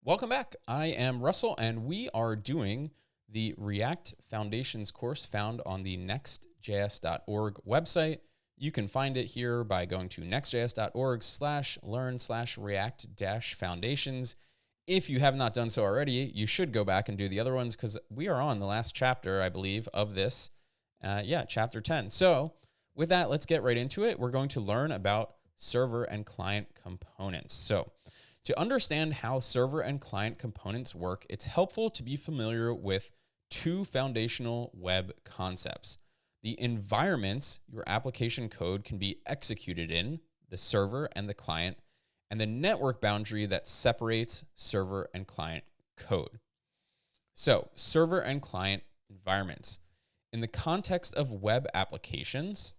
Welcome back. I am Russell, and we are doing the React Foundations course found on the nextjs.org website. You can find it here by going to nextjs.org/learn/react-foundations. If you have not done so already, you should go back and do the other ones because we are on the last chapter, I believe, of this. Chapter 10. So with that, let's get right into it. We're going to learn about server and client components. So to understand how server and client components work, it's helpful to be familiar with two foundational web concepts. The environments your application code can be executed in, the server and the client, and the network boundary that separates server and client code. So, server and client environments. In the context of web applications,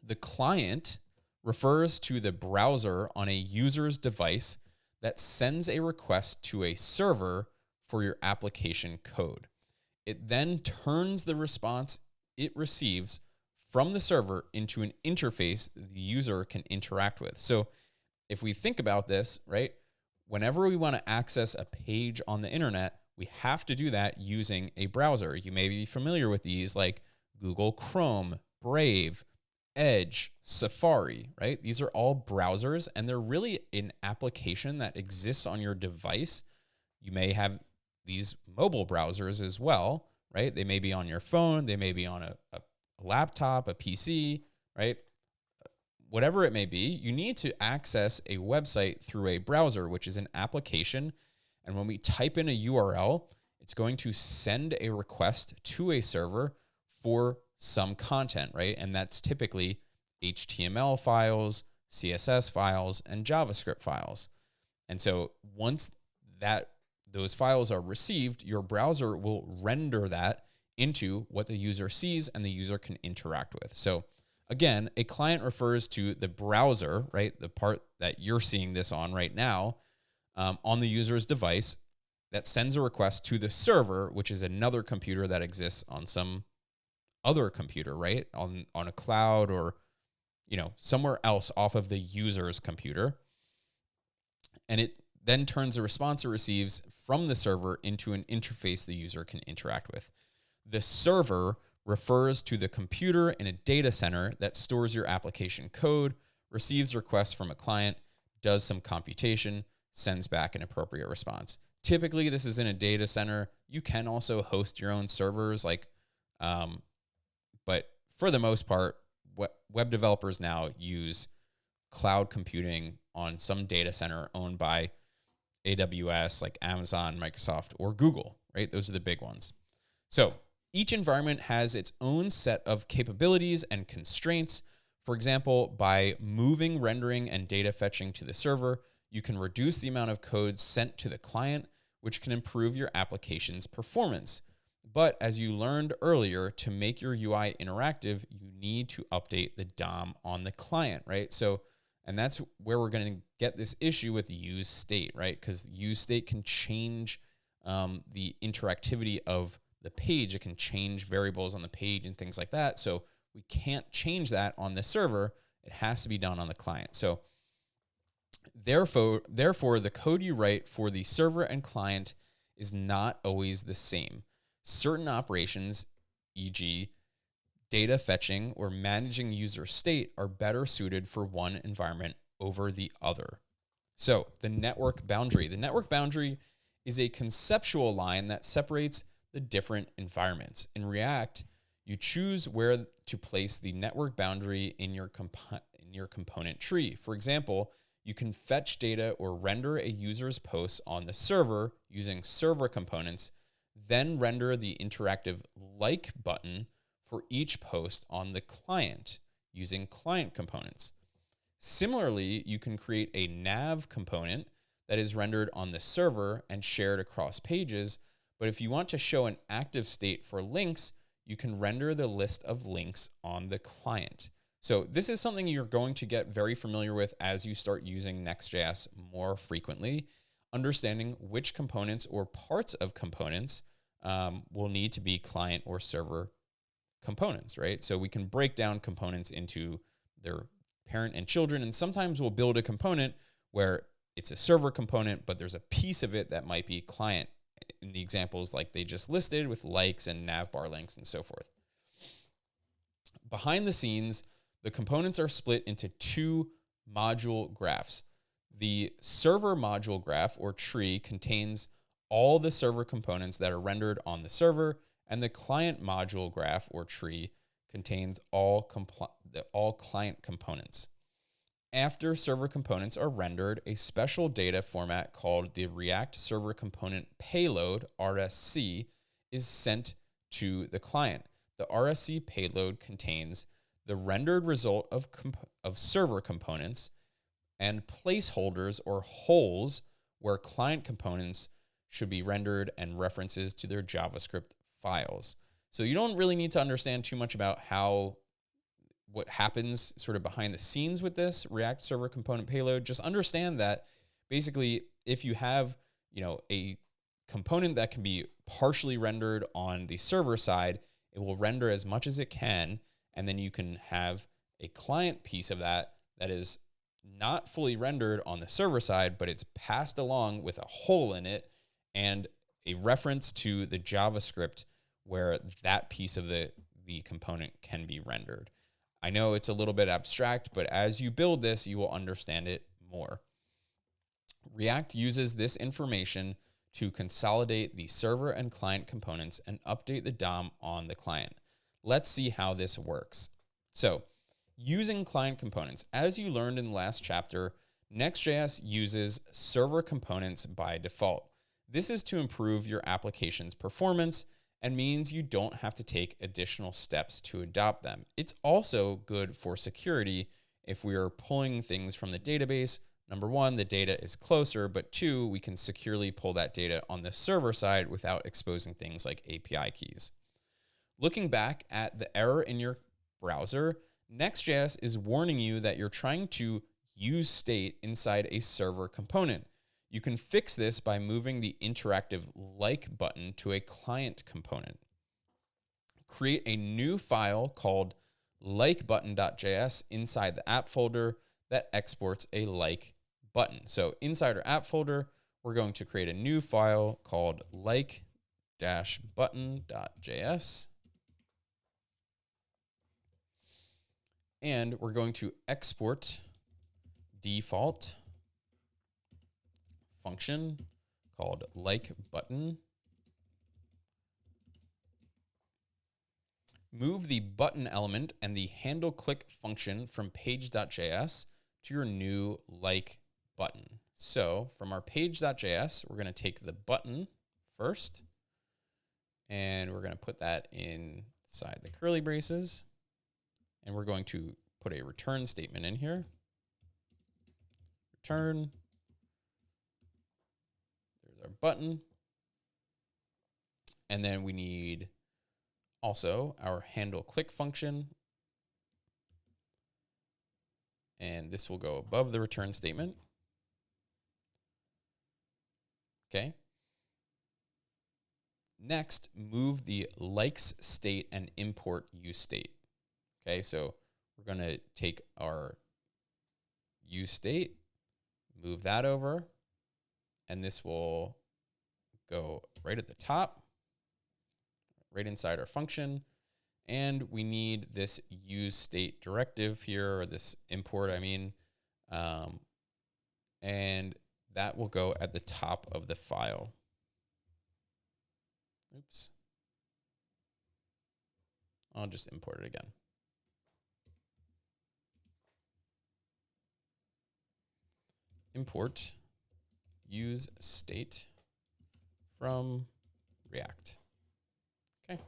the client refers to the browser on a user's device that sends a request to a server for your application code. It then turns the response it receives from the server into an interface the user can interact with. So if we think about this, right, whenever we want to access a page on the internet, we have to do that using a browser. You may be familiar with these like Google Chrome, Brave, Edge, Safari, right? These are all browsers, and they're really an application that exists on your device. You may have these mobile browsers as well, right? They may be on your phone, they may be on a laptop, a PC, right? Whatever it may be, you need to access a website through a browser, which is an application. And when we type in a URL, it's going to send a request to a server for some content, right? And that's typically HTML files, CSS files, and JavaScript files. And so once those files are received, your browser will render that into what the user sees and the user can interact with. So again, a client refers to the browser, right? The part that you're seeing this on right now, on the user's device that sends a request to the server, which is another computer that exists on some other computer, right? On a cloud or, somewhere else off of the user's computer. And it then turns the response it receives from the server into an interface the user can interact with. The server refers to the computer in a data center that stores your application code, receives requests from a client, does some computation, sends back an appropriate response. Typically, this is in a data center. You can also host your own servers, but for the most part, web developers now use cloud computing on some data center owned by AWS, like Amazon, Microsoft, or Google, right? Those are the big ones. So each environment has its own set of capabilities and constraints. For example, by moving rendering and data fetching to the server, you can reduce the amount of code sent to the client, which can improve your application's performance. But as you learned earlier, to make your UI interactive, you need to update the DOM on the client, right? So, and that's where we're going to get this issue with use state, right? Because use state can change the interactivity of the page. It can change variables on the page and things like that. So we can't change that on the server. It has to be done on the client. So therefore, the code you write for the server and client is not always the same. Certain operations, e.g., data fetching or managing user state, are better suited for one environment over the other. So the network boundary. The network boundary is a conceptual line that separates the different environments. In React, you choose where to place the network boundary in your component tree. For example, you can fetch data or render a user's posts on the server using server components, then render the interactive like button for each post on the client using client components. Similarly, you can create a nav component that is rendered on the server and shared across pages. But if you want to show an active state for links, you can render the list of links on the client. So this is something you're going to get very familiar with as you start using Next.js more frequently. Understanding which components or parts of components will need to be client or server components, right? So we can break down components into their parent and children, and sometimes we'll build a component where it's a server component, but there's a piece of it that might be client in the examples like they just listed with likes and navbar links and so forth. Behind the scenes, the components are split into two module graphs. The server module graph or tree contains all the server components that are rendered on the server, and the client module graph or tree contains all client components. After server components are rendered, a special data format called the React Server Component Payload, RSC, is sent to the client. The RSC payload contains the rendered result of server components and placeholders or holes where client components should be rendered and references to their JavaScript files. So you don't really need to understand too much about what happens sort of behind the scenes with this React Server Component Payload. Just understand that basically if you have, a component that can be partially rendered on the server side, it will render as much as it can, and then you can have a client piece of that is not fully rendered on the server side, but it's passed along with a hole in it and a reference to the JavaScript where that piece of the component can be rendered. I know it's a little bit abstract, but as you build this, you will understand it more. React uses this information to consolidate the server and client components and update the DOM on the client. Let's see how this works. So, using client components, as you learned in the last chapter, Next.js uses server components by default. This is to improve your application's performance and means you don't have to take additional steps to adopt them. It's also good for security if we are pulling things from the database. Number one, the data is closer, but two, we can securely pull that data on the server side without exposing things like API keys. Looking back at the error in your browser, Next.js is warning you that you're trying to use state inside a server component. You can fix this by moving the interactive like button to a client component. Create a new file called likebutton.js inside the app folder that exports a like button. So inside our app folder, we're going to create a new file called like-button.js. And we're going to export default function called like-button. Move the button element and the handle click function from page.js to your new like button. So from our page.js, we're going to take the button first, and we're going to put that inside the curly braces. And we're going to put a return statement in here. Return. There's our button. And then we need also our handle click function. And this will go above the return statement. Okay. Next, move the likes state and import use state. Okay, so we're going to take our use state, move that over, and this will go right at the top, right inside our function. And we need this use state directive here, or this import, and that will go at the top of the file. Oops. I'll just import it again. Import use state from React. Okay.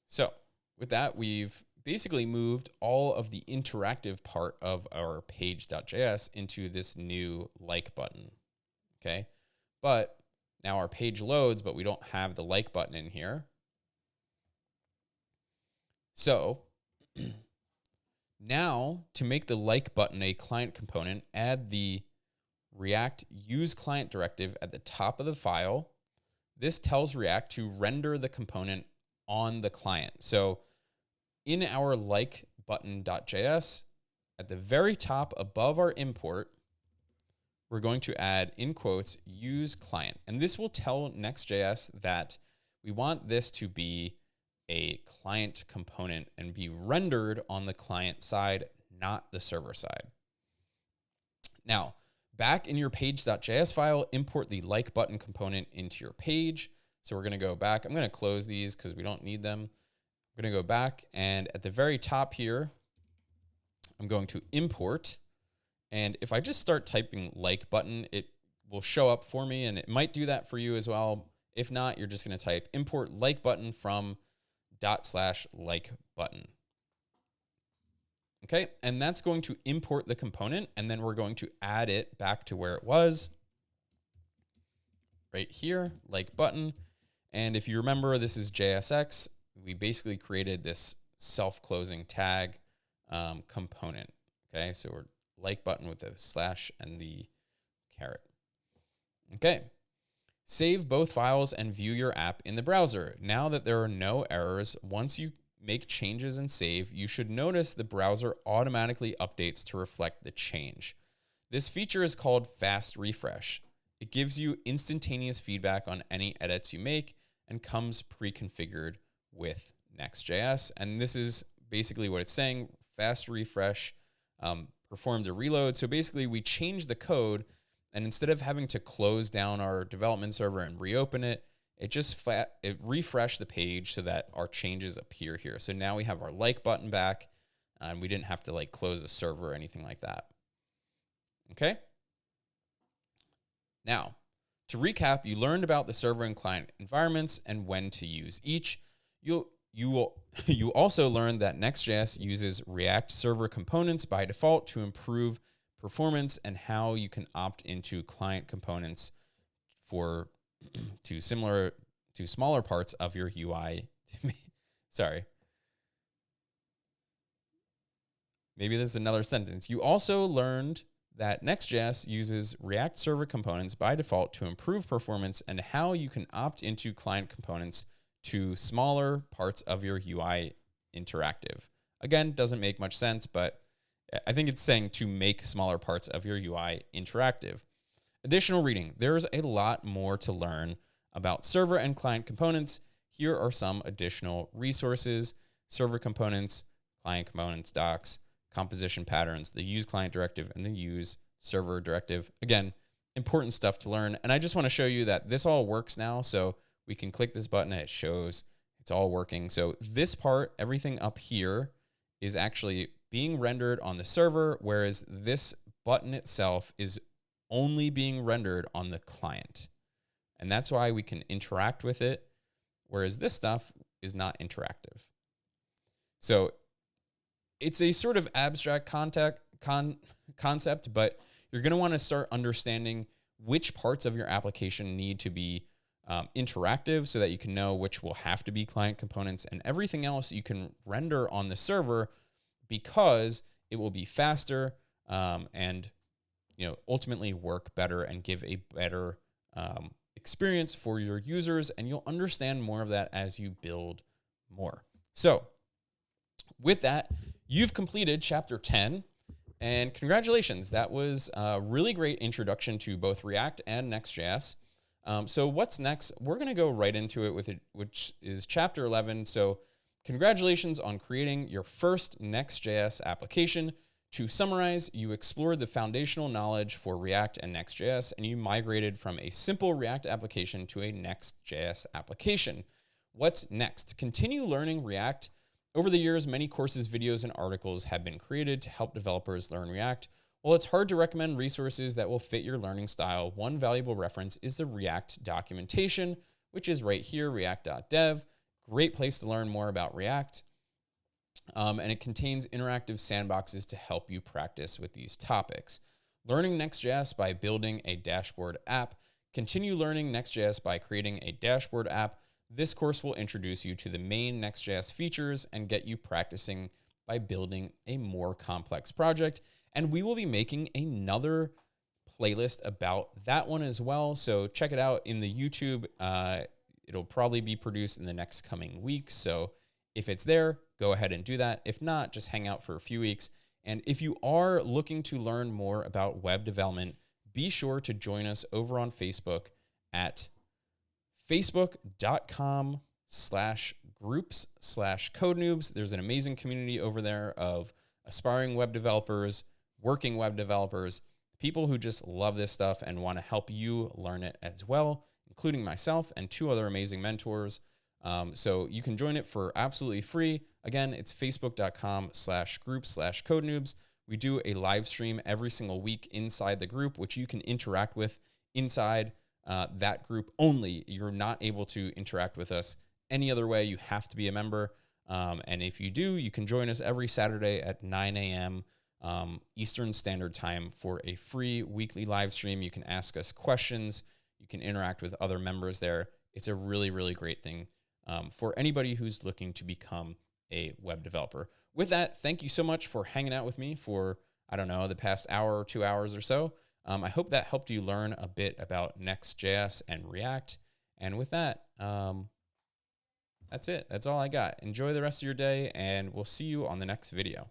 So with that, we've basically moved all of the interactive part of our page.js into this new like button. Okay. But now our page loads, but we don't have the like button in here. So now to make the like button a client component, add the React use client directive at the top of the file. This tells React to render the component on the client. So in our like button.js, at the very top above our import, we're going to add in quotes, use client. And this will tell Next.js that we want this to be a client component and be rendered on the client side, not the server side. Now, back in your page.js file, import the like button component into your page. So we're going to go back. I'm going to close these because we don't need them. I'm going to go back, and at the very top here, I'm going to import. And if I just start typing like button, it will show up for me, and it might do that for you as well. If not, you're just going to type import like button from /like button. Okay, and that's going to import the component, and then we're going to add it back to where it was, right here, like button. And if you remember, this is JSX. We basically created this self-closing tag component. Okay, so we're like button with the slash and the caret. Okay, save both files and view your app in the browser. Now that there are no errors, once you make changes and save, you should notice the browser automatically updates to reflect the change. This feature is called Fast Refresh. It gives you instantaneous feedback on any edits you make and comes pre-configured with Next.js. And this is basically what it's saying. Fast Refresh performed a reload. So basically we changed the code, and instead of having to close down our development server and reopen it, it refreshed the page so that our changes appear here. So now we have our like button back, and we didn't have to like close the server or anything like that. Okay. Now, to recap, you learned about the server and client environments and when to use each. You also learned that Next.js uses React server components by default to improve performance, and how you can opt into client components for to smaller parts of your UI. Sorry. Maybe this is another sentence. You also learned that Next.js uses React server components by default to improve performance, and how you can opt into client components to smaller parts of your UI interactive. Again, doesn't make much sense, but I think it's saying to make smaller parts of your UI interactive. Additional reading. There's a lot more to learn about server and client components. Here are some additional resources: server components, client components docs, composition patterns, the use client directive, and the use server directive. Again, important stuff to learn. And I just want to show you that this all works now. So we can click this button and it shows it's all working. So this part, everything up here, is actually being rendered on the server, whereas this button itself is only being rendered on the client. And that's why we can interact with it, whereas this stuff is not interactive. So it's a sort of abstract concept, but you're going to want to start understanding which parts of your application need to be interactive, so that you can know which will have to be client components, and everything else you can render on the server, because it will be faster and ultimately work better and give a better experience for your users. And you'll understand more of that as you build more. So with that, you've completed chapter 10, and congratulations. That was a really great introduction to both React and Next.js. So what's next? We're going to go right into it with it, which is chapter 11. So congratulations on creating your first Next.js application. To summarize, you explored the foundational knowledge for React and Next.js, and you migrated from a simple React application to a Next.js application. What's next? Continue learning React. Over the years, many courses, videos, and articles have been created to help developers learn React. While it's hard to recommend resources that will fit your learning style, one valuable reference is the React documentation, which is right here, react.dev. Great place to learn more about React. And it contains interactive sandboxes to help you practice with these topics. Learning Next.js by building a dashboard app. Continue learning Next.js by creating a dashboard app. This course will introduce you to the main Next.js features and get you practicing by building a more complex project. And we will be making another playlist about that one as well. So check it out in the YouTube. It'll probably be produced in the next coming weeks. So if it's there, go ahead and do that. If not, just hang out for a few weeks. And if you are looking to learn more about web development, be sure to join us over on Facebook at facebook.com/groups/code-noobs. There's an amazing community over there of aspiring web developers, working web developers, people who just love this stuff and want to help you learn it as well, including myself and 2 other amazing mentors. So you can join it for absolutely free. Again, it's facebook.com/groups/code-noobs. We do a live stream every single week inside the group, which you can interact with inside that group only. You're not able to interact with us any other way. You have to be a member. And if you do, you can join us every Saturday at 9 a.m. Eastern Standard Time for a free weekly live stream. You can ask us questions. You can interact with other members there. It's a really, really great thing for anybody who's looking to become a web developer. With that, thank you so much for hanging out with me for, I don't know, the past hour or 2 hours or so. I hope that helped you learn a bit about Next.js and React. And with that, that's it. That's all I got. Enjoy the rest of your day, and we'll see you on the next video.